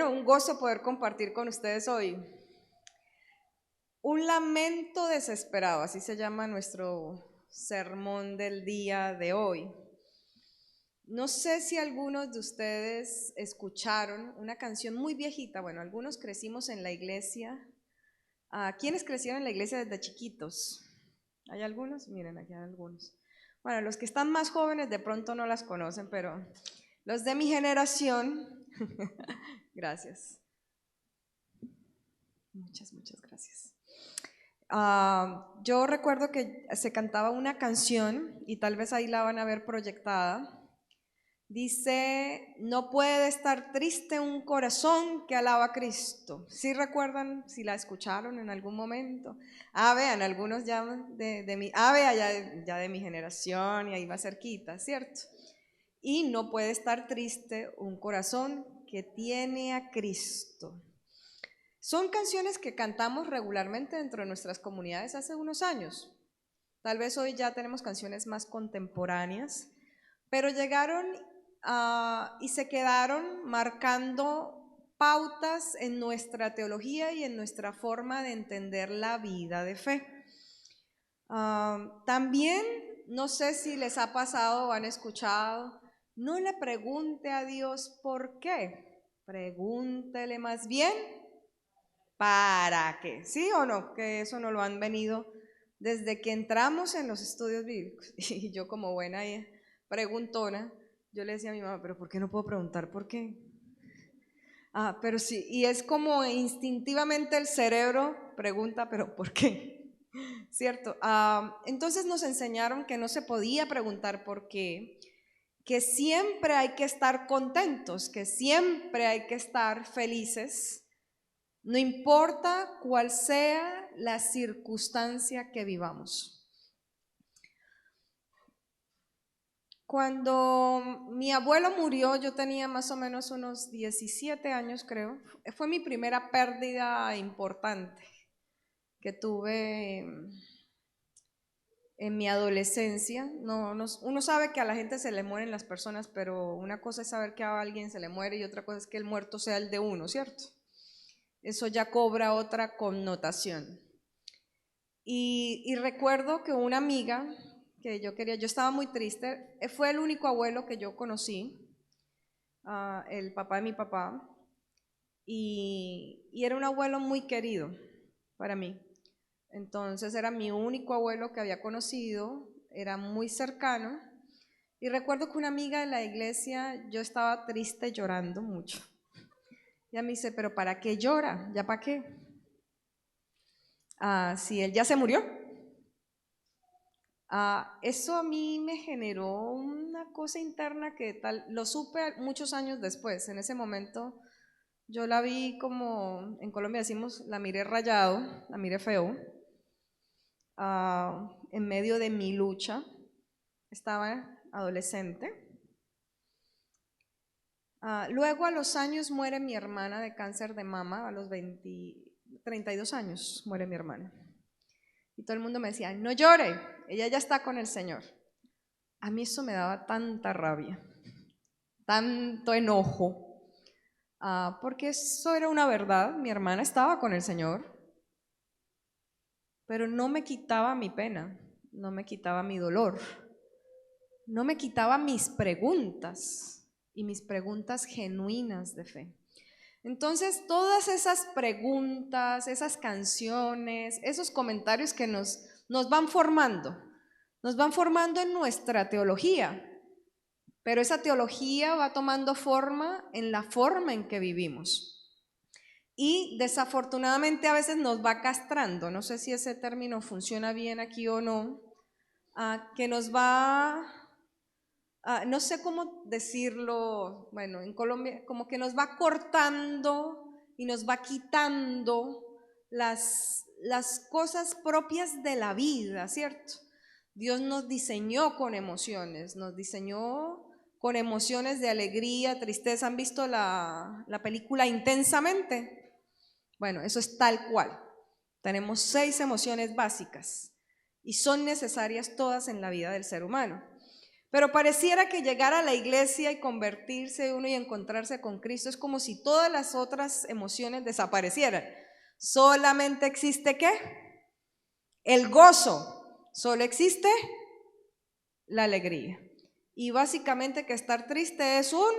un gozo poder compartir con ustedes hoy. Un lamento desesperado, así se llama nuestro sermón del día de hoy. No sé si algunos de ustedes escucharon una canción muy viejita. Bueno, algunos crecimos en la iglesia. ¿Quiénes crecieron en la iglesia desde chiquitos? ¿Hay algunos? Miren, aquí hay algunos. Bueno, los que están más jóvenes de pronto no las conocen, pero los de mi generación, gracias. Muchas gracias. Yo recuerdo que se cantaba una canción y tal vez ahí la van a ver proyectada. Dice, no puede estar triste un corazón que alaba a Cristo. ¿Sí recuerdan, si la escucharon en algún momento? Vean, algunos ya de mi, ya de mi generación y ahí va cerquita, ¿cierto? Y no puede estar triste un corazón que tiene a Cristo. Son canciones que cantamos regularmente dentro de nuestras comunidades hace unos años. Tal vez hoy ya tenemos canciones más contemporáneas, pero llegaron y se quedaron marcando pautas en nuestra teología y en nuestra forma de entender la vida de fe. También, no sé si les ha pasado o han escuchado, no le pregunte a Dios por qué, pregúntele más bien ¿para qué? ¿Sí o no? Que eso no lo han venido desde que entramos en los estudios bíblicos. Y yo como buena preguntona, yo le decía a mi mamá, pero ¿por qué no puedo preguntar por qué? Pero sí, y es como instintivamente el cerebro pregunta, pero ¿por qué? ¿Cierto? Entonces nos enseñaron que no se podía preguntar por qué, que siempre hay que estar contentos, que siempre hay que estar felices, no importa cuál sea la circunstancia que vivamos. Cuando mi abuelo murió, yo tenía más o menos unos 17 años, creo. Fue mi primera pérdida importante que tuve en mi adolescencia. Uno sabe que a la gente se le mueren las personas, pero una cosa es saber que a alguien se le muere y otra cosa es que el muerto sea el de uno, ¿cierto? Eso ya cobra otra connotación. Y recuerdo que una amiga que yo estaba muy triste, fue el único abuelo que yo conocí, el papá de mi papá, y era un abuelo muy querido para mí. Entonces era mi único abuelo que había conocido, era muy cercano, y recuerdo que una amiga de la iglesia, yo estaba triste llorando mucho. Ella me dice, pero ¿para qué llora? ¿Ya para qué? Si él ya se murió. Eso a mí me generó una cosa interna que tal, lo supe muchos años después. En ese momento yo la vi como, en Colombia decimos, la miré rayado, la miré feo, en medio de mi lucha. Estaba adolescente. Luego a los años muere mi hermana de cáncer de mama, a los 32 años muere mi hermana. Y todo el mundo me decía, no llore, ella ya está con el Señor. A mí eso me daba tanta rabia, tanto enojo, porque eso era una verdad, mi hermana estaba con el Señor, pero no me quitaba mi pena, no me quitaba mi dolor, no me quitaba mis preguntas y mis preguntas genuinas de fe. Entonces, todas esas preguntas, esas canciones, esos comentarios que nos van formando en nuestra teología, pero esa teología va tomando forma en la forma en que vivimos. Y desafortunadamente a veces nos va castrando, no sé si ese término funciona bien aquí o no, que nos va, no sé cómo decirlo, bueno, en Colombia, como que nos va cortando y nos va quitando las cosas propias de la vida, ¿cierto? Dios nos diseñó con emociones, nos diseñó con emociones de alegría, tristeza. ¿Han visto la película Intensamente? Bueno, eso es tal cual. Tenemos 6 emociones básicas y son necesarias todas en la vida del ser humano. Pero pareciera que llegar a la iglesia y convertirse uno y encontrarse con Cristo es como si todas las otras emociones desaparecieran. Solamente existe ¿qué? El gozo. Solo existe la alegría. Y básicamente que estar triste es un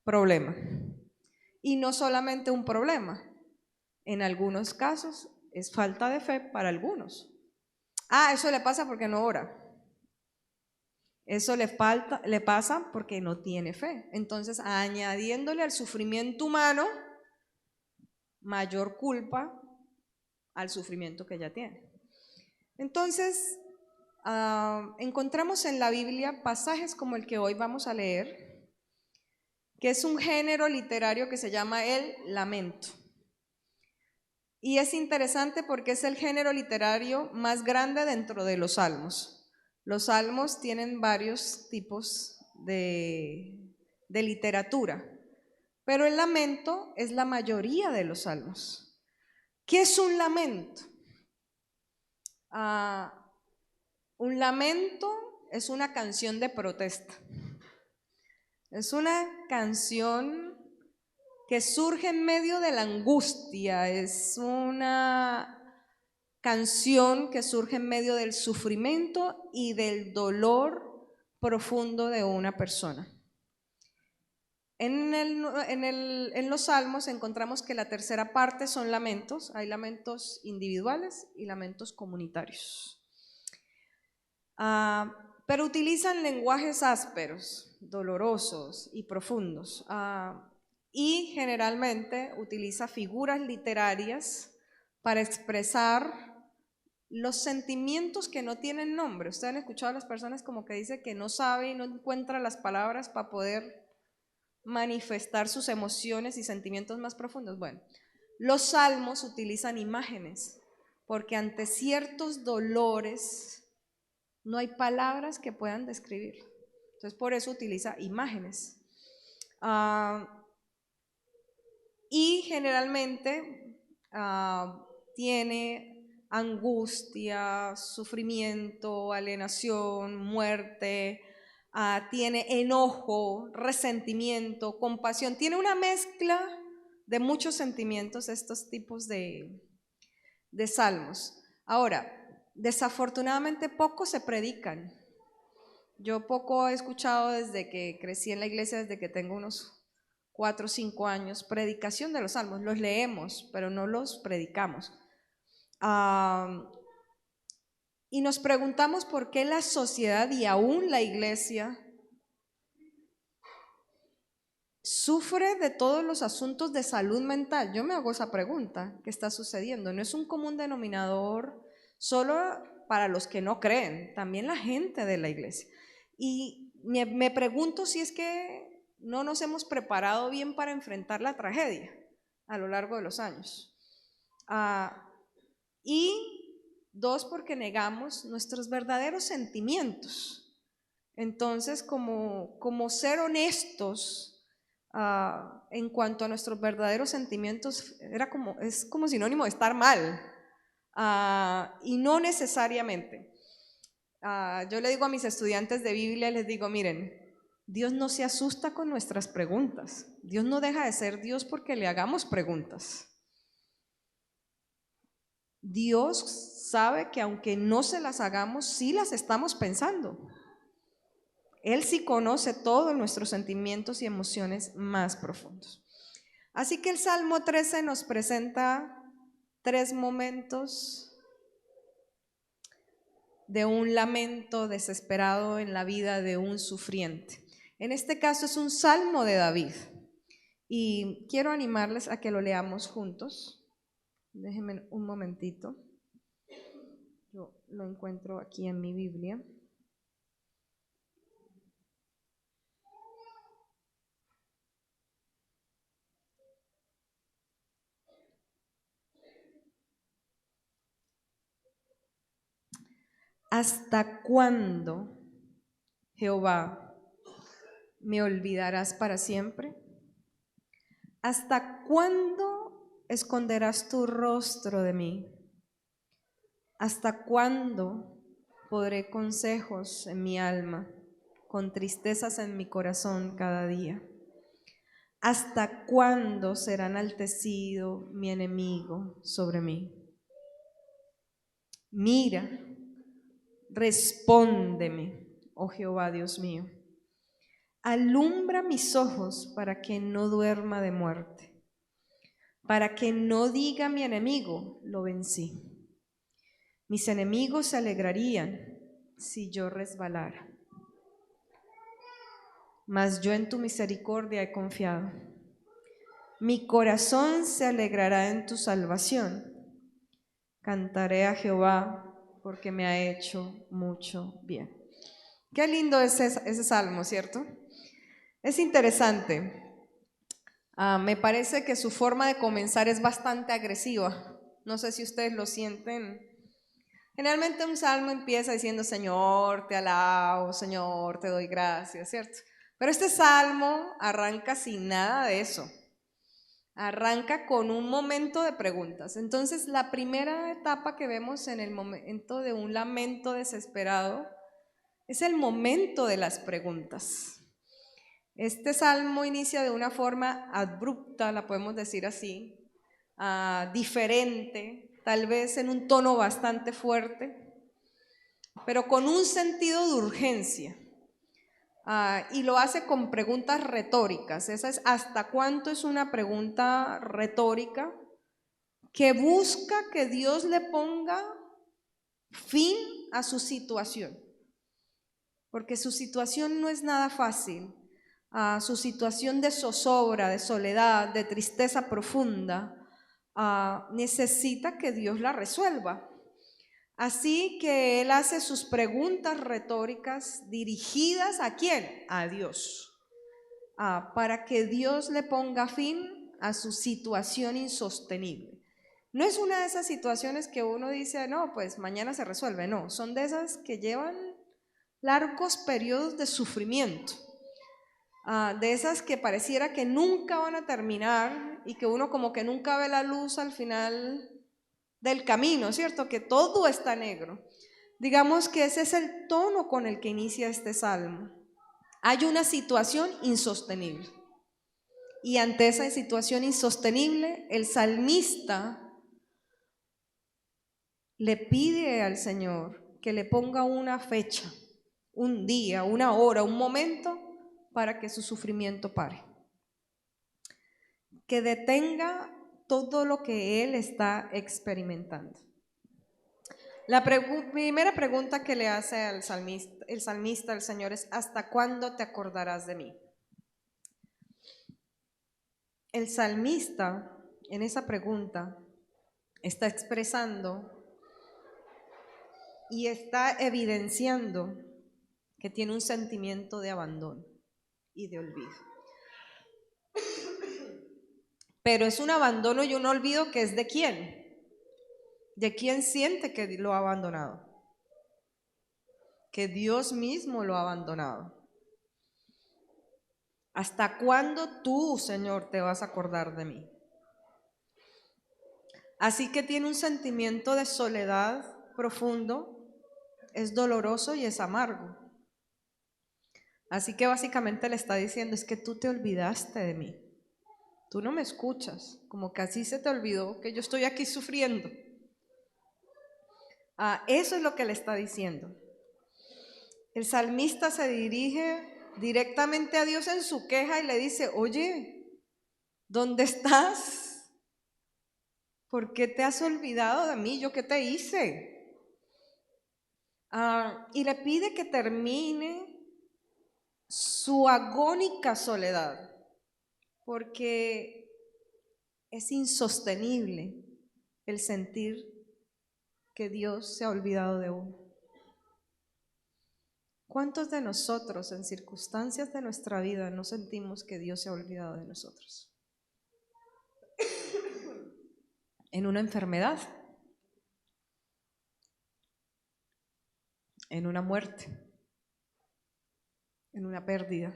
problema. Y no solamente un problema. En algunos casos es falta de fe para algunos. Eso le pasa porque no ora. Eso le pasa porque no tiene fe. Entonces, añadiéndole al sufrimiento humano mayor culpa al sufrimiento que ya tiene. Entonces, encontramos en la Biblia pasajes como el que hoy vamos a leer, que es un género literario que se llama el lamento. Y es interesante porque es el género literario más grande dentro de los salmos. Los salmos tienen varios tipos de literatura, pero el lamento es la mayoría de los salmos. ¿Qué es un lamento? Un lamento es una canción de protesta. Es una canción que surge en medio de la angustia, es una canción que surge en medio del sufrimiento y del dolor profundo de una persona. En los salmos encontramos que la tercera parte son lamentos, hay lamentos individuales y lamentos comunitarios. Pero utilizan lenguajes ásperos, dolorosos y profundos, y generalmente utiliza figuras literarias para expresar los sentimientos que no tienen nombre. Ustedes han escuchado a las personas como que dice que no sabe y no encuentra las palabras para poder manifestar sus emociones y sentimientos más profundos. Bueno, los salmos utilizan imágenes, porque ante ciertos dolores no hay palabras que puedan describirlo. Entonces por eso utiliza imágenes. Y generalmente tiene angustia, sufrimiento, alienación, muerte, tiene enojo, resentimiento, compasión. Tiene una mezcla de muchos sentimientos estos tipos de salmos. Ahora, desafortunadamente poco se predican. Yo poco he escuchado desde que crecí en la iglesia, desde que tengo unos 4 o 5 años, predicación de los salmos. Los leemos, pero no los predicamos. Y nos preguntamos por qué la sociedad y aún la iglesia sufre de todos los asuntos de salud mental. Yo me hago esa pregunta, ¿qué está sucediendo? No es un común denominador solo para los que no creen, también la gente de la iglesia. Y me pregunto si es que no nos hemos preparado bien para enfrentar la tragedia a lo largo de los años. Y 2, porque negamos nuestros verdaderos sentimientos. Entonces, como ser honestos en cuanto a nuestros verdaderos sentimientos es como sinónimo de estar mal, y no necesariamente. Yo le digo a mis estudiantes de Biblia, les digo, miren, Dios no se asusta con nuestras preguntas. Dios no deja de ser Dios porque le hagamos preguntas. Dios sabe que aunque no se las hagamos, sí las estamos pensando. Él sí conoce todos nuestros sentimientos y emociones más profundos. Así que el Salmo 13 nos presenta 3 momentos de un lamento desesperado en la vida de un sufriente. En este caso es un salmo de David y quiero animarles a que lo leamos juntos. Déjenme un momentito. Yo lo encuentro aquí en mi Biblia. ¿Hasta cuándo, Jehová, me olvidarás para siempre? ¿Hasta cuándo esconderás tu rostro de mí? ¿Hasta cuándo podré consejos en mi alma? con tristezas en mi corazón cada día. ¿Hasta cuándo será enaltecido mi enemigo sobre mí? Mira, respóndeme, oh Jehová Dios mío. Alumbra mis ojos para que no duerma de muerte, para que no diga mi enemigo, lo vencí. Mis enemigos se alegrarían si yo resbalara. Mas yo en tu misericordia he confiado. Mi corazón se alegrará en tu salvación. Cantaré a Jehová porque me ha hecho mucho bien. Qué lindo es ese salmo, ¿cierto? Es interesante. Me parece que su forma de comenzar es bastante agresiva. No sé si ustedes lo sienten. Generalmente un salmo empieza diciendo, Señor, te alabo, Señor, te doy gracias, ¿cierto? Pero este salmo arranca sin nada de eso. Arranca con un momento de preguntas. Entonces, la primera etapa que vemos en el momento de un lamento desesperado es el momento de las preguntas. Este salmo inicia de una forma abrupta, la podemos decir así, diferente, tal vez en un tono bastante fuerte, pero con un sentido de urgencia. Y lo hace con preguntas retóricas. Esa es ¿hasta cuánto? Es una pregunta retórica que busca que Dios le ponga fin a su situación, porque su situación no es nada fácil. Su situación de zozobra, de soledad, de tristeza profunda, necesita que Dios la resuelva. Así que él hace sus preguntas retóricas dirigidas ¿a quién? A Dios, para que Dios le ponga fin a su situación insostenible. No es una de esas situaciones que uno dice, no, pues mañana se resuelve. No, son de esas que llevan largos periodos de sufrimiento, de esas que pareciera que nunca van a terminar y que uno como que nunca ve la luz al final del camino, ¿cierto? Que todo está negro. Digamos que ese es el tono con el que inicia este salmo. Hay una situación insostenible. Y ante esa situación insostenible, el salmista le pide al Señor que le ponga una fecha, un día, una hora, un momento para que su sufrimiento pare. Que detenga todo lo que él está experimentando. La primera pregunta que le hace el salmista al Señor es: ¿hasta cuándo te acordarás de mí? El salmista en esa pregunta está expresando y está evidenciando que tiene un sentimiento de abandono y de olvido. Pero es un abandono y un olvido que es ¿de quién? ¿De quién siente que lo ha abandonado? Que Dios mismo lo ha abandonado. ¿Hasta cuándo tú, Señor, te vas a acordar de mí? Así que tiene un sentimiento de soledad profundo, es doloroso y es amargo. Así que básicamente le está diciendo, es que tú te olvidaste de mí. Tú no me escuchas, como que así se te olvidó que yo estoy aquí sufriendo. Eso es lo que le está diciendo. El salmista se dirige directamente a Dios en su queja y le dice, oye, ¿dónde estás? ¿Por qué te has olvidado de mí? ¿Yo qué te hice? Y le pide que termine su agónica soledad, porque es insostenible el sentir que Dios se ha olvidado de uno. ¿Cuántos de nosotros en circunstancias de nuestra vida no sentimos que Dios se ha olvidado de nosotros? En una enfermedad, en una muerte, en una pérdida,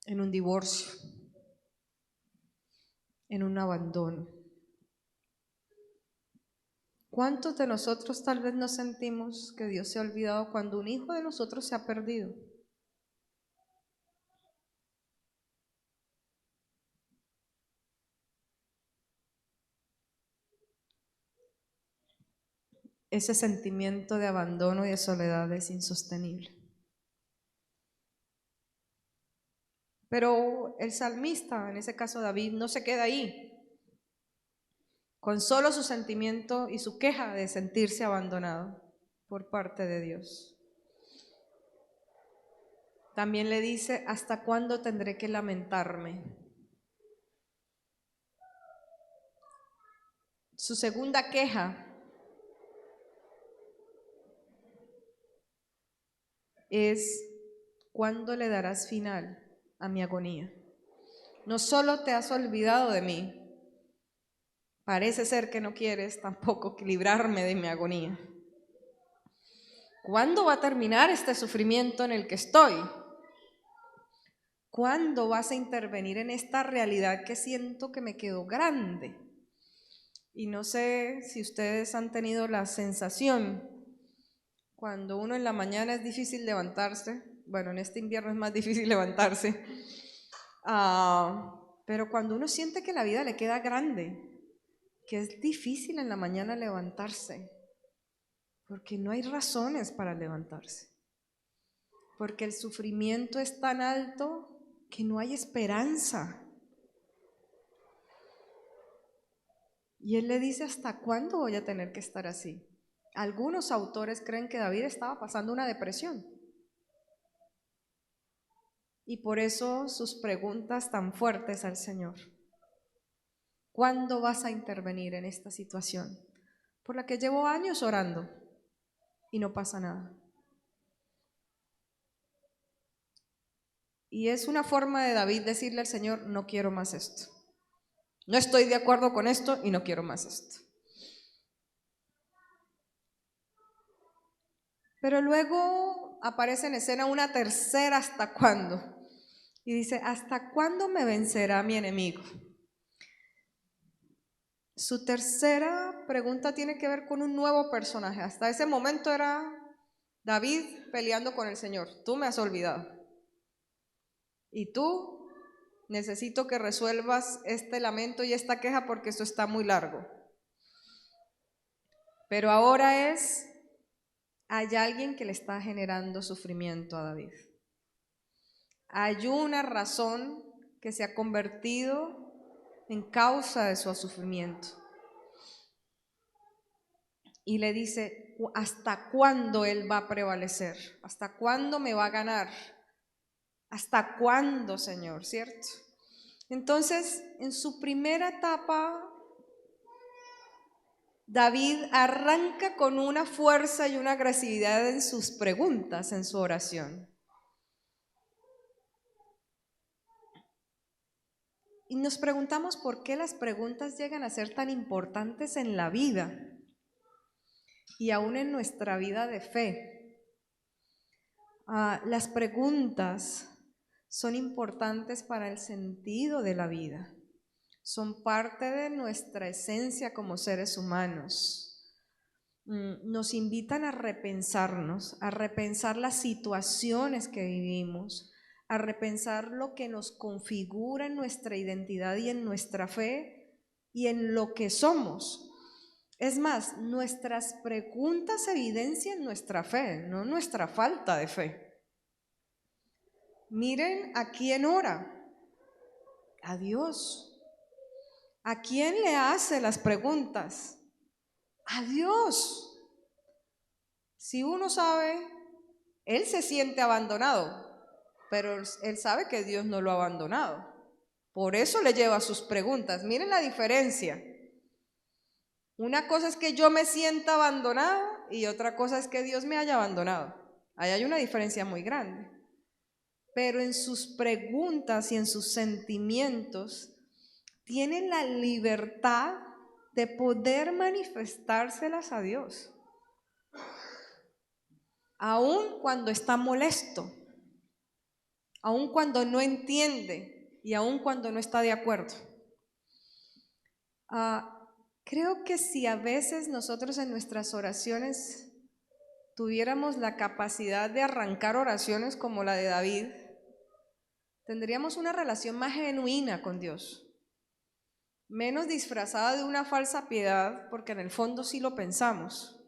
en un divorcio, en un abandono. ¿Cuántos de nosotros tal vez nos sentimos que Dios se ha olvidado cuando un hijo de nosotros se ha perdido? Ese sentimiento de abandono y de soledad es insostenible. Pero el salmista, en ese caso David, no se queda ahí, con solo su sentimiento y su queja de sentirse abandonado por parte de Dios. También le dice, ¿hasta cuándo tendré que lamentarme? Su segunda queja es, ¿cuándo le darás final a mi agonía? No solo te has olvidado de mí, parece ser que no quieres tampoco librarme de mi agonía. ¿Cuándo va a terminar este sufrimiento en el que estoy? ¿Cuándo vas a intervenir en esta realidad que siento que me quedó grande? Y no sé si ustedes han tenido la sensación, cuando uno en la mañana es difícil levantarse, bueno, en este invierno es más difícil levantarse, pero cuando uno siente que la vida le queda grande, que es difícil en la mañana levantarse, porque no hay razones para levantarse, porque el sufrimiento es tan alto que no hay esperanza. Y él le dice, ¿hasta cuándo voy a tener que estar así? Algunos autores creen que David estaba pasando una depresión. Y por eso sus preguntas tan fuertes al Señor. ¿Cuándo vas a intervenir en esta situación por la que llevo años orando y no pasa nada? Y es una forma de David decirle al Señor, no quiero más esto. No estoy de acuerdo con esto y no quiero más esto. Pero luego aparece en escena una tercera ¿hasta cuándo? Y dice, ¿hasta cuándo me vencerá mi enemigo? Su tercera pregunta tiene que ver con un nuevo personaje. Hasta ese momento era David peleando con el Señor. Tú me has olvidado. Y tú necesito que resuelvas este lamento y esta queja porque esto está muy largo. Pero ahora hay alguien que le está generando sufrimiento a David. Hay una razón que se ha convertido en causa de su sufrimiento. Y le dice, ¿hasta cuándo él va a prevalecer? ¿Hasta cuándo me va a ganar? ¿Hasta cuándo, Señor? ¿Cierto? Entonces, en su primera etapa, David arranca con una fuerza y una agresividad en sus preguntas, en su oración. Y nos preguntamos por qué las preguntas llegan a ser tan importantes en la vida y aún en nuestra vida de fe. Las preguntas son importantes para el sentido de la vida, son parte de nuestra esencia como seres humanos. Nos invitan a repensarnos, a repensar las situaciones que vivimos, a repensar lo que nos configura en nuestra identidad y en nuestra fe y en lo que somos. Es más, nuestras preguntas evidencian nuestra fe, no nuestra falta de fe. Miren a quién ora, a Dios. ¿A quién le hace las preguntas? A Dios. Si uno sabe, él se siente abandonado, pero él sabe que Dios no lo ha abandonado. Por eso le lleva sus preguntas. Miren la diferencia. Una cosa es que yo me sienta abandonado y otra cosa es que Dios me haya abandonado. Ahí hay una diferencia muy grande. Pero en sus preguntas y en sus sentimientos tienen la libertad de poder manifestárselas a Dios. Aun cuando está molesto, aun cuando no entiende y aun cuando no está de acuerdo. Creo que si a veces nosotros en nuestras oraciones tuviéramos la capacidad de arrancar oraciones como la de David, tendríamos una relación más genuina con Dios, menos disfrazada de una falsa piedad, porque en el fondo sí lo pensamos,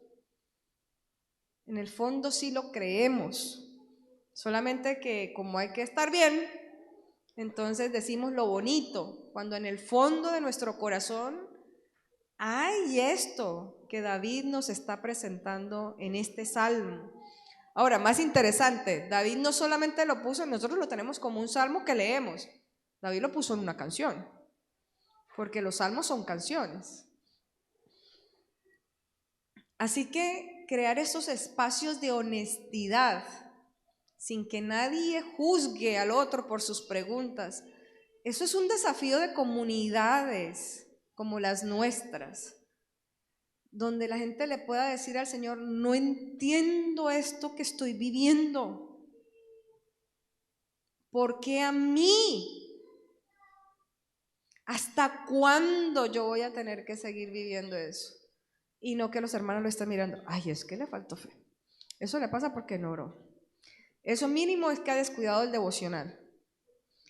en el fondo sí lo creemos, solamente que como hay que estar bien, entonces decimos lo bonito, cuando en el fondo de nuestro corazón hay esto que David nos está presentando en este salmo. Ahora, más interesante, David no solamente lo puso, nosotros lo tenemos como un salmo que leemos, David lo puso en una canción, porque los salmos son canciones. Así que crear esos espacios de honestidad, sin que nadie juzgue al otro por sus preguntas, eso es un desafío de comunidades como las nuestras, donde la gente le pueda decir al Señor, no entiendo esto que estoy viviendo. ¿Por qué a mí? ¿Hasta cuándo yo voy a tener que seguir viviendo eso? Y no que los hermanos lo estén mirando, ay, es que le faltó fe. Eso le pasa porque no oró. Eso mínimo es que ha descuidado el devocional.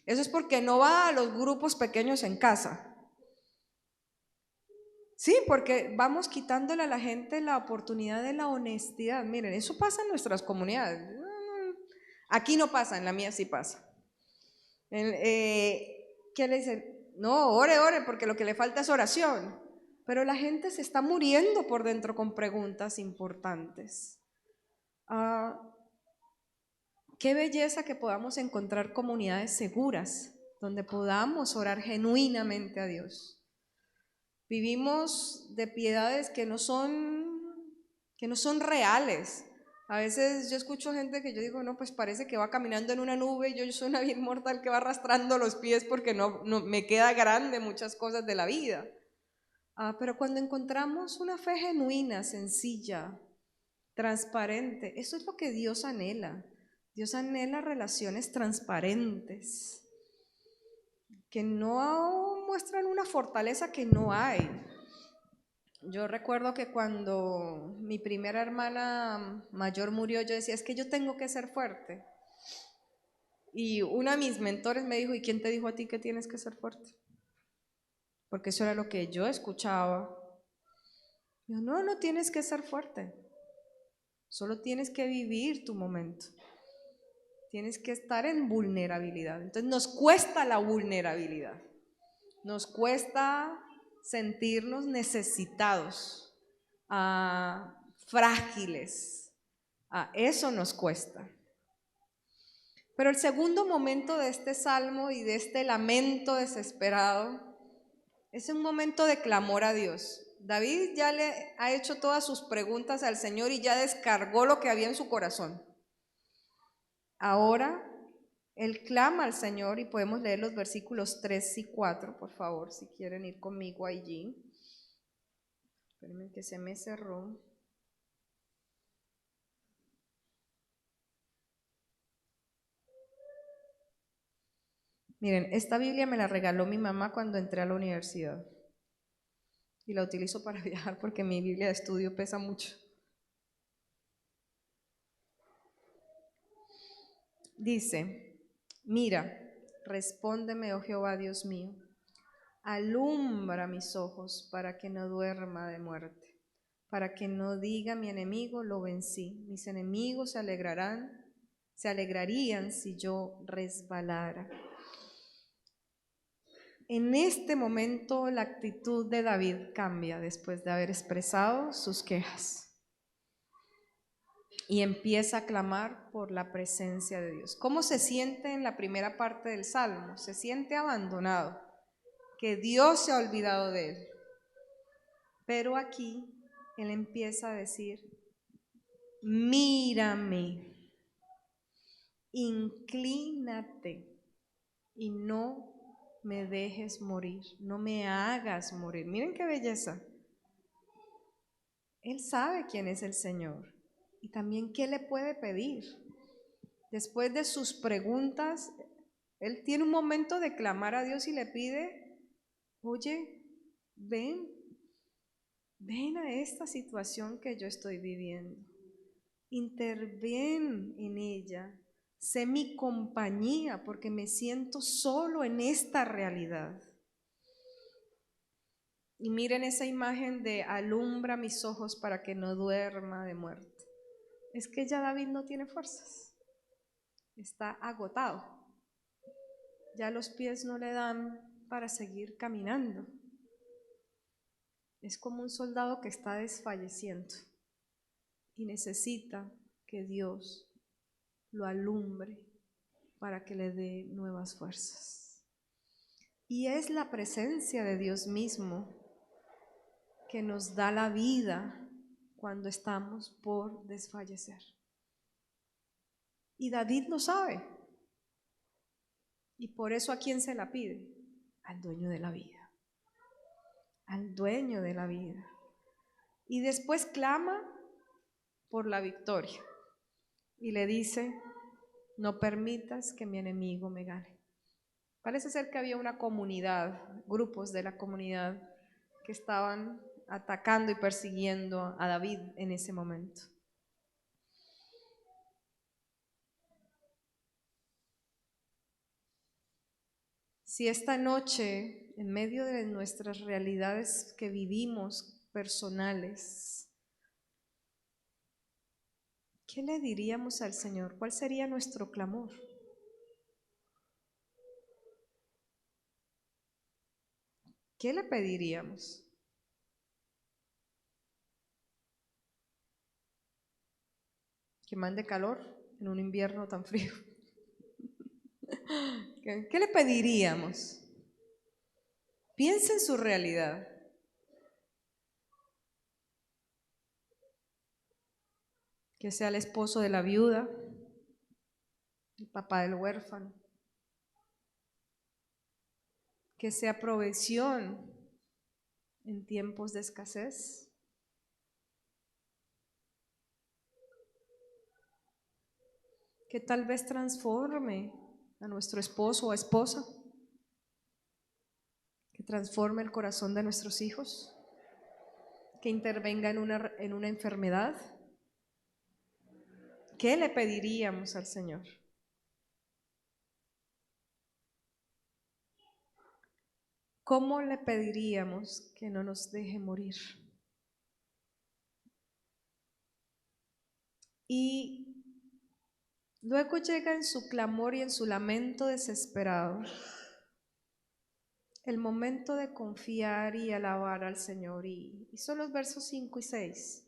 Eso es porque no va a los grupos pequeños en casa. Sí, porque vamos quitándole a la gente la oportunidad de la honestidad. Miren, eso pasa en nuestras comunidades. Aquí no pasa, en la mía sí pasa. ¿Qué le dicen? No, ore, porque lo que le falta es oración. Pero la gente se está muriendo por dentro con preguntas importantes. Qué belleza que podamos encontrar comunidades seguras, donde podamos orar genuinamente a Dios. Vivimos de piedades que no son reales. A veces yo escucho gente que yo digo, no, pues parece que va caminando en una nube, yo soy una bien mortal que va arrastrando los pies porque no me queda grande muchas cosas de la vida. Pero cuando encontramos una fe genuina, sencilla, transparente, eso es lo que Dios anhela. Dios anhela relaciones transparentes, que no muestran una fortaleza que no hay. Yo recuerdo que cuando mi primera hermana mayor murió, yo decía, es que yo tengo que ser fuerte. Y una de mis mentores me dijo, ¿y quién te dijo a ti que tienes que ser fuerte? Porque eso era lo que yo escuchaba. Yo, no tienes que ser fuerte. Solo tienes que vivir tu momento. Tienes que estar en vulnerabilidad. Entonces nos cuesta la vulnerabilidad. Nos cuesta sentirnos necesitados, frágiles. Eso nos cuesta. Pero el segundo momento de este salmo y de este lamento desesperado es un momento de clamor a Dios. David ya le ha hecho todas sus preguntas al Señor y ya descargó lo que había en su corazón. Ahora él clama al Señor y podemos leer los versículos 3 y 4, por favor, si quieren ir conmigo allí. Espérenme que se me cerró. Miren, esta Biblia me la regaló mi mamá cuando entré a la universidad y la utilizo para viajar porque mi Biblia de estudio pesa mucho. Dice, mira, respóndeme, oh Jehová Dios mío, alumbra mis ojos para que no duerma de muerte, para que no diga mi enemigo, lo vencí. Mis enemigos se alegrarían si yo resbalara. En este momento la actitud de David cambia después de haber expresado sus quejas y empieza a clamar por la presencia de Dios. ¿Cómo se siente en la primera parte del Salmo? Se siente abandonado, que Dios se ha olvidado de él. Pero aquí él empieza a decir, mírame, inclínate y no me dejes morir, no me hagas morir. Miren qué belleza. Él sabe quién es el Señor y también qué le puede pedir. Después de sus preguntas, él tiene un momento de clamar a Dios y le pide, oye, ven, ven a esta situación que yo estoy viviendo, interven en ella, sé mi compañía porque me siento solo en esta realidad. Y miren esa imagen de alumbra mis ojos para que no duerma de muerte. Es que ya David no tiene fuerzas, está agotado, ya los pies no le dan para seguir caminando. Es como un soldado que está desfalleciendo y necesita que Dios lo alumbre para que le dé nuevas fuerzas. Y es la presencia de Dios mismo que nos da la vida cuando estamos por desfallecer. Y David lo sabe. Y por eso, ¿a quién se la pide? Al dueño de la vida. Al dueño de la vida. Y después clama por la victoria. Y le dice, no permitas que mi enemigo me gane. Parece ser que había una comunidad, grupos de la comunidad que estaban atacando y persiguiendo a David en ese momento. Si esta noche, en medio de nuestras realidades que vivimos personales, ¿qué le diríamos al Señor? ¿Cuál sería nuestro clamor? ¿Qué le pediríamos? ¿Que mande calor en un invierno tan frío? ¿Qué le pediríamos? Piensa en su realidad. Que sea el esposo de la viuda, el papá del huérfano. Que sea provisión en tiempos de escasez. Que tal vez transforme a nuestro esposo o esposa. Que transforme el corazón de nuestros hijos. Que intervenga en una enfermedad. ¿Qué le pediríamos al Señor? ¿Cómo le pediríamos que no nos deje morir? Y luego llega en su clamor y en su lamento desesperado el momento de confiar y alabar al Señor. Y son los versos 5 y 6.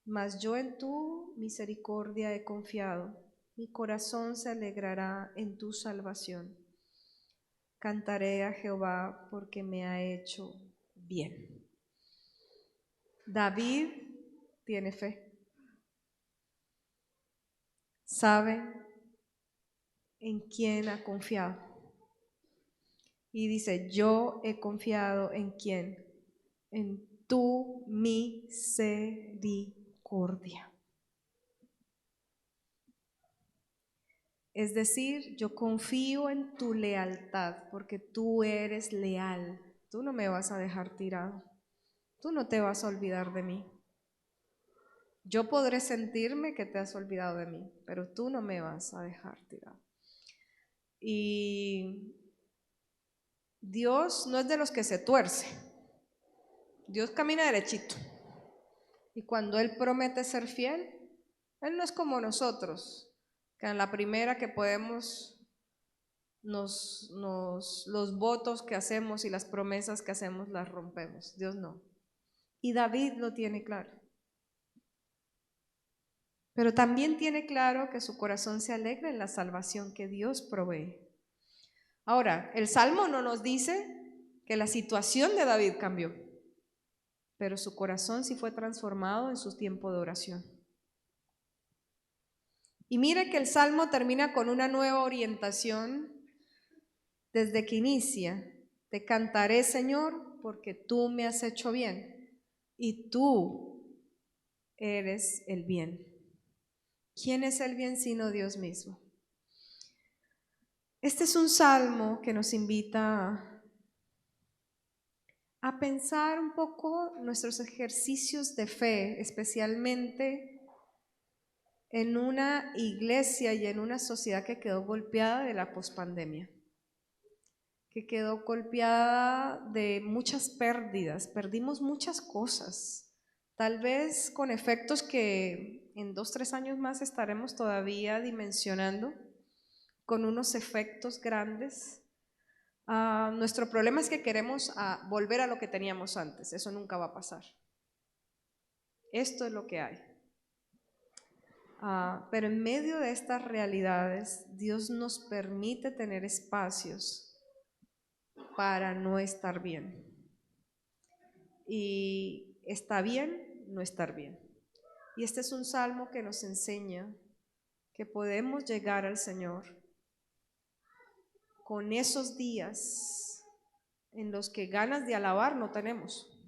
Mas yo en tu misericordia he confiado, mi corazón se alegrará en tu salvación. Cantaré a Jehová porque me ha hecho bien. David tiene fe. Sabe en quién ha confiado. Y dice, yo he confiado en quién, en tu misericordia. Es decir, yo confío en tu lealtad, porque tú eres leal. Tú no me vas a dejar tirado. Tú no te vas a olvidar de mí. Yo podré sentirme que te has olvidado de mí, pero tú no me vas a dejar tirado. Y Dios no es de los que se tuerce. Dios camina derechito. Y cuando Él promete ser fiel, Él no es como nosotros, que en la primera que podemos, los votos que hacemos y las promesas que hacemos las rompemos. Dios no. Y David lo tiene claro. Pero también tiene claro que su corazón se alegra en la salvación que Dios provee. Ahora, el Salmo no nos dice que la situación de David cambió, pero su corazón sí fue transformado en su tiempo de oración. Y mire que el Salmo termina con una nueva orientación desde que inicia. Te cantaré, Señor, porque tú me has hecho bien y tú eres el bien. ¿Quién es el bien sino Dios mismo? Este es un salmo que nos invita a pensar un poco nuestros ejercicios de fe, especialmente en una iglesia y en una sociedad que quedó golpeada de la pospandemia, que quedó golpeada de muchas pérdidas, perdimos muchas cosas, tal vez con efectos que en 2, 3 años más estaremos todavía dimensionando, con unos efectos grandes. Nuestro problema es que queremos volver a lo que teníamos antes, eso nunca va a pasar. Esto es lo que hay. Pero en medio de estas realidades, Dios nos permite tener espacios para no estar bien. Y está bien no estar bien. Y este es un salmo que nos enseña que podemos llegar al Señor con esos días en los que ganas de alabar no tenemos.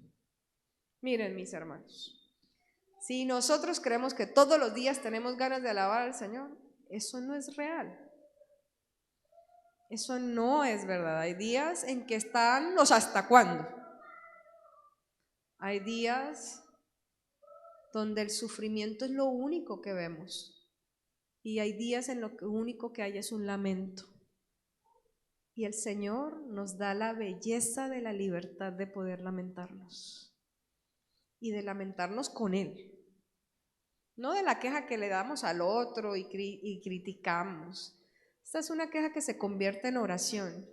Miren, mis hermanos, si nosotros creemos que todos los días tenemos ganas de alabar al Señor, eso no es real. Eso no es verdad. Hay días en que están los hasta cuándo. Hay días donde el sufrimiento es lo único que vemos. Y hay días en lo que lo único que hay es un lamento. Y el Señor nos da la belleza de la libertad de poder lamentarnos. Y de lamentarnos con Él. No de la queja que le damos al otro y criticamos. Esta es una queja que se convierte en oración.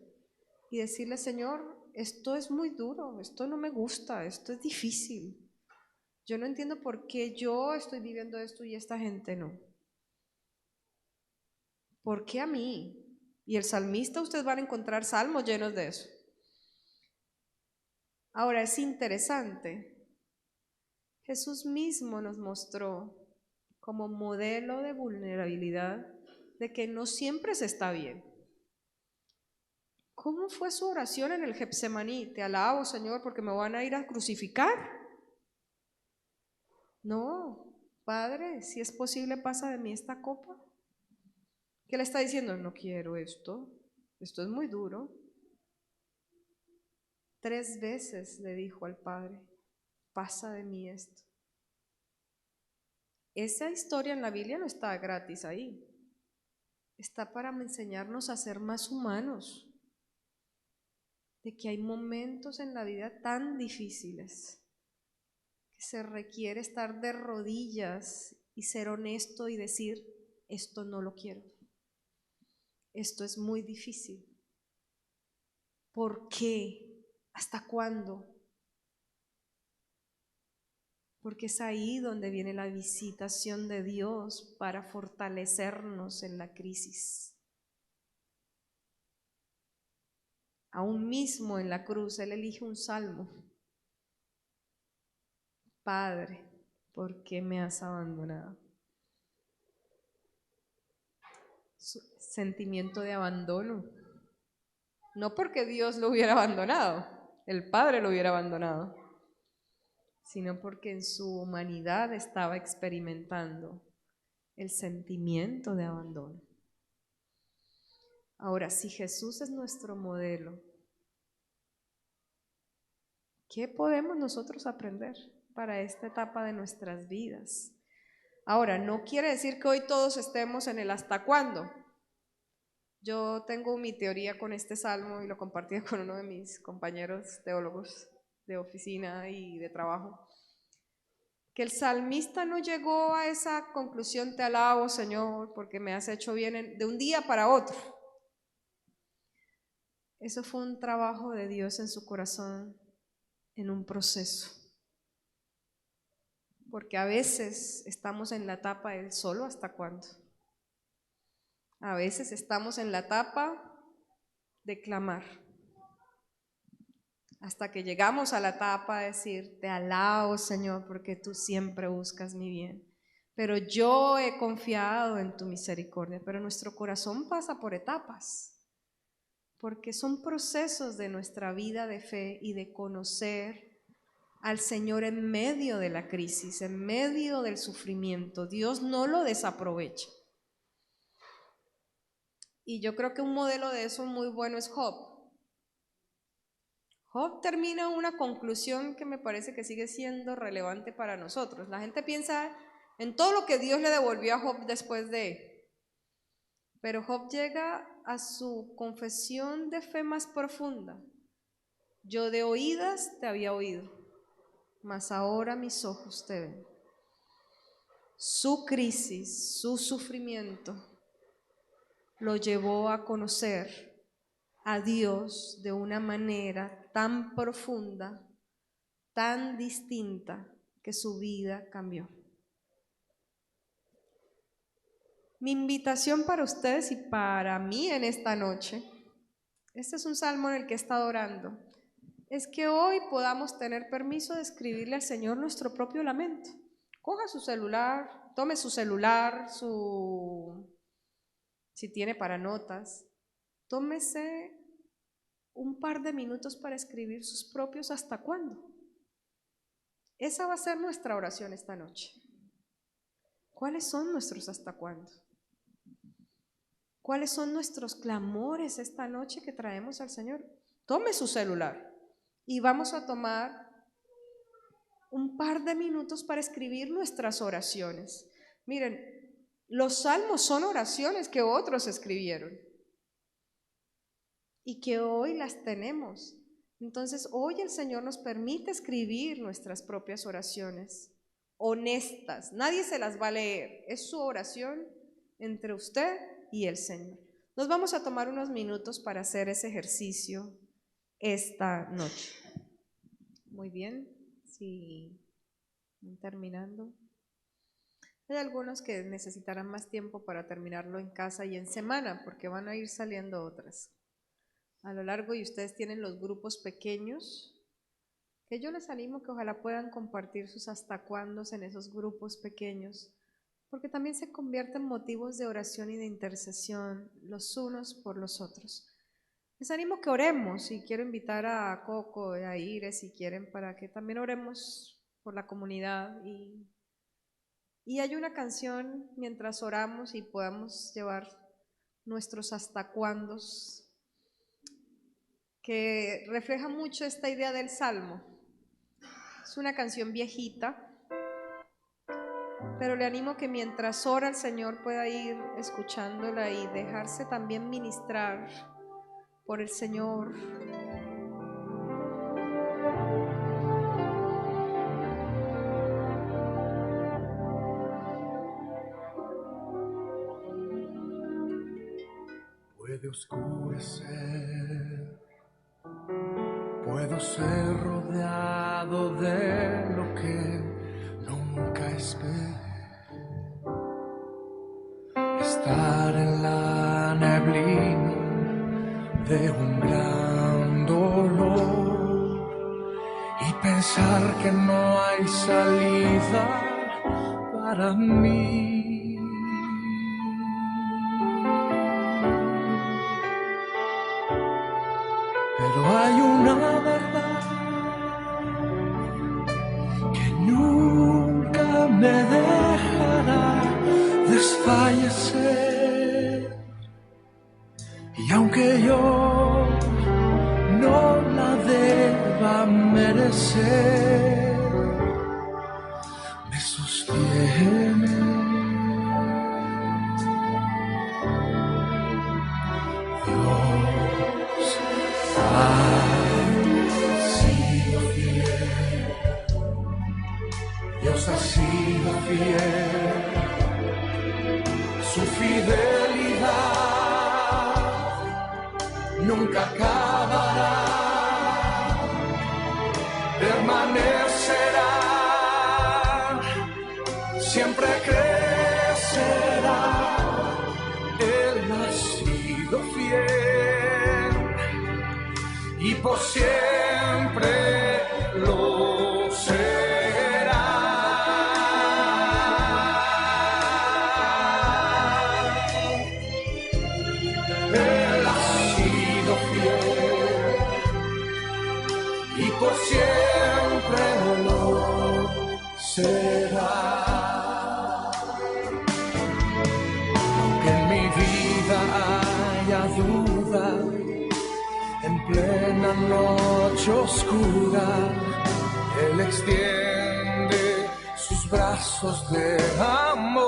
Y decirle, Señor, esto es muy duro, esto no me gusta, esto es difícil. Yo no entiendo por qué yo estoy viviendo esto y esta gente no. ¿Por qué a mí? Y el salmista, ustedes van a encontrar salmos llenos de eso. Ahora es interesante. Jesús mismo nos mostró como modelo de vulnerabilidad de que no siempre se está bien. ¿Cómo fue su oración en el Getsemaní? Te alabo, Señor, porque me van a ir a crucificar. No, Padre, si es posible, pasa de mí esta copa. ¿Qué le está diciendo? No quiero esto es muy duro. 3 veces le dijo al Padre, pasa de mí esto. Esa historia en la Biblia no está gratis ahí. Está para enseñarnos a ser más humanos. De que hay momentos en la vida tan difíciles que se requiere estar de rodillas y ser honesto y decir, esto no lo quiero. Esto es muy difícil. ¿Por qué? ¿Hasta cuándo? Porque es ahí donde viene la visitación de Dios para fortalecernos en la crisis. Aún mismo en la cruz, Él elige un salmo. Padre, ¿por qué me has abandonado? Sentimiento de abandono. No porque Dios lo hubiera abandonado, el Padre lo hubiera abandonado, sino porque en su humanidad estaba experimentando el sentimiento de abandono. Ahora, si Jesús es nuestro modelo, ¿qué podemos nosotros aprender para esta etapa de nuestras vidas? Ahora, no quiere decir que hoy todos estemos en el hasta cuándo. Yo tengo mi teoría con este salmo y lo compartí con uno de mis compañeros teólogos de oficina y de trabajo, que el salmista no llegó a esa conclusión, te alabo, Señor, porque me has hecho bien de un día para otro. Eso fue un trabajo de Dios en su corazón, en un proceso. Porque a veces estamos en la etapa del solo hasta cuándo. A veces estamos en la etapa de clamar. Hasta que llegamos a la etapa de decir, te alabo, Señor, porque tú siempre buscas mi bien. Pero yo he confiado en tu misericordia. Pero nuestro corazón pasa por etapas, porque son procesos de nuestra vida de fe y de conocer al Señor en medio de la crisis, en medio del sufrimiento. Dios no lo desaprovecha. Y yo creo que un modelo de eso muy bueno es Job. Job termina una conclusión que me parece que sigue siendo relevante para nosotros. La gente piensa en todo lo que Dios le devolvió a Job después de, pero Job llega a su confesión de fe más profunda. Yo de oídas te había oído, mas ahora mis ojos te ven. Su crisis, su sufrimiento, lo llevó a conocer a Dios de una manera tan profunda, tan distinta, que su vida cambió. Mi invitación para ustedes y para mí en esta noche, este es un salmo en el que he estado orando, es que hoy podamos tener permiso de escribirle al Señor nuestro propio lamento. Coja su celular, tome su celular, si tiene para notas, tómese un par de minutos para escribir sus propios ¿hasta cuándo? Esa va a ser nuestra oración esta noche. ¿Cuáles son nuestros hasta cuándo? ¿Cuáles son nuestros clamores esta noche que traemos al Señor? Tome su celular y vamos a tomar un par de minutos para escribir nuestras oraciones. Miren, los salmos son oraciones que otros escribieron y que hoy las tenemos. Entonces, hoy el Señor nos permite escribir nuestras propias oraciones, honestas. Nadie se las va a leer. Es su oración entre usted y el Señor. Nos vamos a tomar unos minutos para hacer ese ejercicio esta noche. Muy bien, si terminando. Hay algunos que necesitarán más tiempo para terminarlo en casa y en semana, porque van a ir saliendo otras a lo largo, y ustedes tienen los grupos pequeños, que yo les animo que ojalá puedan compartir sus hasta cuándos en esos grupos pequeños, porque también se convierten en motivos de oración y de intercesión los unos por los otros. Les animo que oremos, y quiero invitar a Coco y a Ire si quieren, para que también oremos por la comunidad, y hay una canción mientras oramos y podamos llevar nuestros hasta cuándos que refleja mucho esta idea del Salmo. Es una canción viejita, pero le animo que mientras ora el Señor pueda ir escuchándola y dejarse también ministrar por el Señor. Puede oscurecer, puedo ser rodeado de lo que nunca esperé, estar en la neblina de un gran dolor y pensar que no hay salida para mí. Pero hay una verdad que nunca me dejará desfallecer, y aunque yo no la deba merecer, me sostiene. Dios ha sido fiel, su fidelidad nunca acabará, permanecerá, siempre crecerá. Él ha sido fiel y por siempre lo será. Por siempre lo será. Aunque en mi vida haya duda, en plena noche noche oscura, Él extiende sus brazos de amor.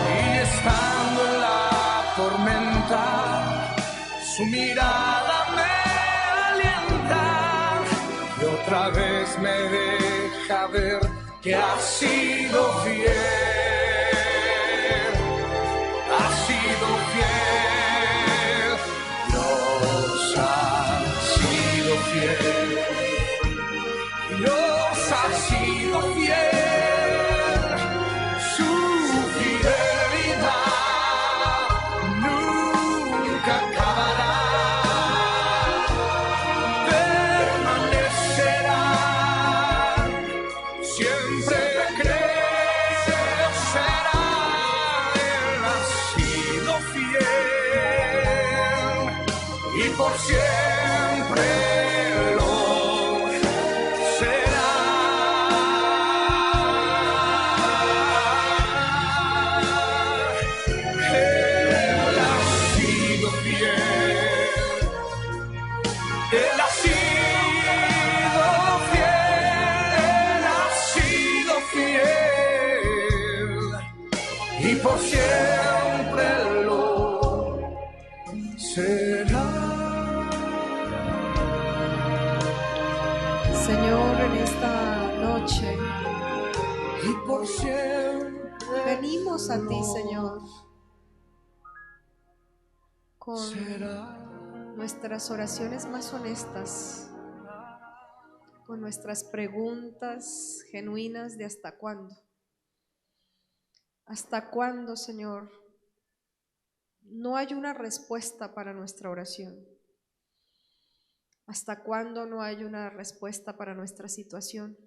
Y estando en la tormenta, su mirada me alienta y otra vez me deja ver que ha sido fiel. Ha sido fiel, Dios ha sido fiel, Dios ha sido fiel, su fidelidad nunca acabará, permanecerá, siempre crecerá. Y por siempre lo será. Él ha sido fiel. Él ha sido fiel. Él ha sido fiel. Y por siempre lo será. Señor, en esta noche Y por siempre venimos a ti, Señor, con será. nuestras oraciones más honestas, con nuestras preguntas genuinas de hasta cuándo. ¿Hasta cuándo, Señor? No hay una respuesta para nuestra oración. ¿Hasta cuándo no hay una respuesta para nuestra situación?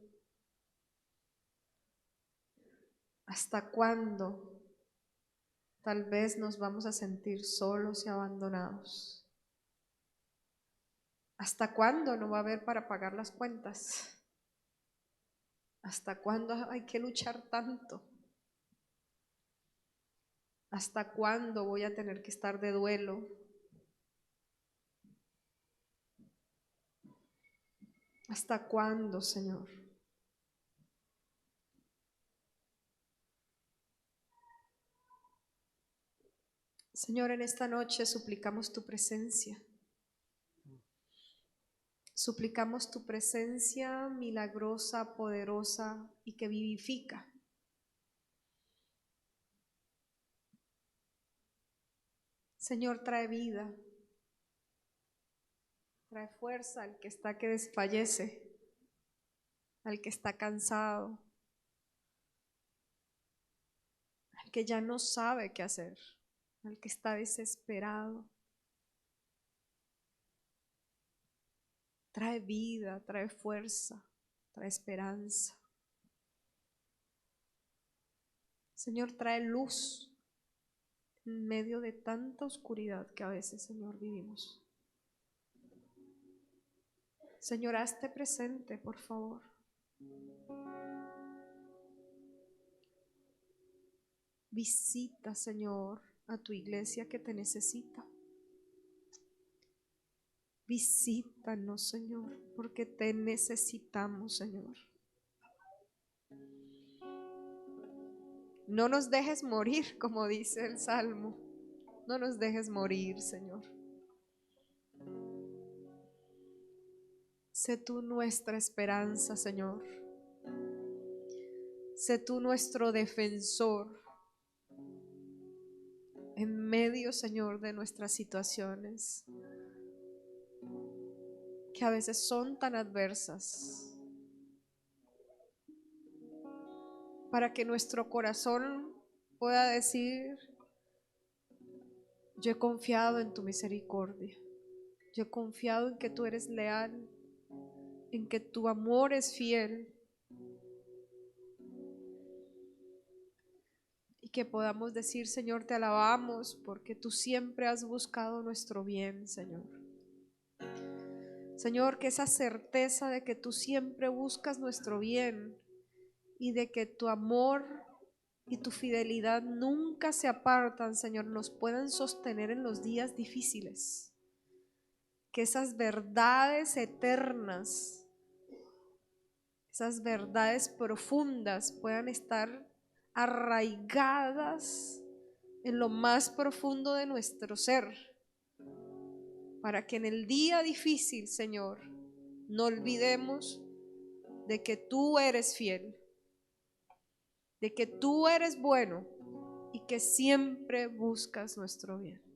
¿Hasta cuándo tal vez nos vamos a sentir solos y abandonados? ¿Hasta cuándo no va a haber para pagar las cuentas? ¿Hasta cuándo hay que luchar tanto? ¿Hasta cuándo voy a tener que estar de duelo? ¿Hasta cuándo, Señor? Señor, en esta noche suplicamos tu presencia. Suplicamos tu presencia milagrosa, poderosa y que vivifica. Señor, trae vida, trae fuerza al que está que desfallece, al que está cansado, al que ya no sabe qué hacer, al que está desesperado. Trae vida, trae fuerza, trae esperanza. Señor, trae luz en medio de tanta oscuridad que a veces, Señor, vivimos. Señor, hazte presente, por favor. Visita, Señor, a tu iglesia que te necesita. Visítanos, Señor, porque te necesitamos, Señor. No nos dejes morir, como dice el Salmo. No nos dejes morir, Señor. Sé tú nuestra esperanza, Señor. Sé tú nuestro defensor en medio, Señor, de nuestras situaciones que a veces son tan adversas, para que nuestro corazón pueda decir: yo he confiado en tu misericordia, yo he confiado en que tú eres leal, en que tu amor es fiel, y que podamos decir: Señor, te alabamos porque tú siempre has buscado nuestro bien, Señor. Señor, que esa certeza de que tú siempre buscas nuestro bien y de que tu amor y tu fidelidad nunca se apartan, Señor, nos puedan sostener en los días difíciles. que esas verdades eternas, esas verdades profundas puedan estar arraigadas en lo más profundo de nuestro ser, para que en el día difícil, Señor, no olvidemos de que tú eres fiel, de que tú eres bueno y que siempre buscas nuestro bien.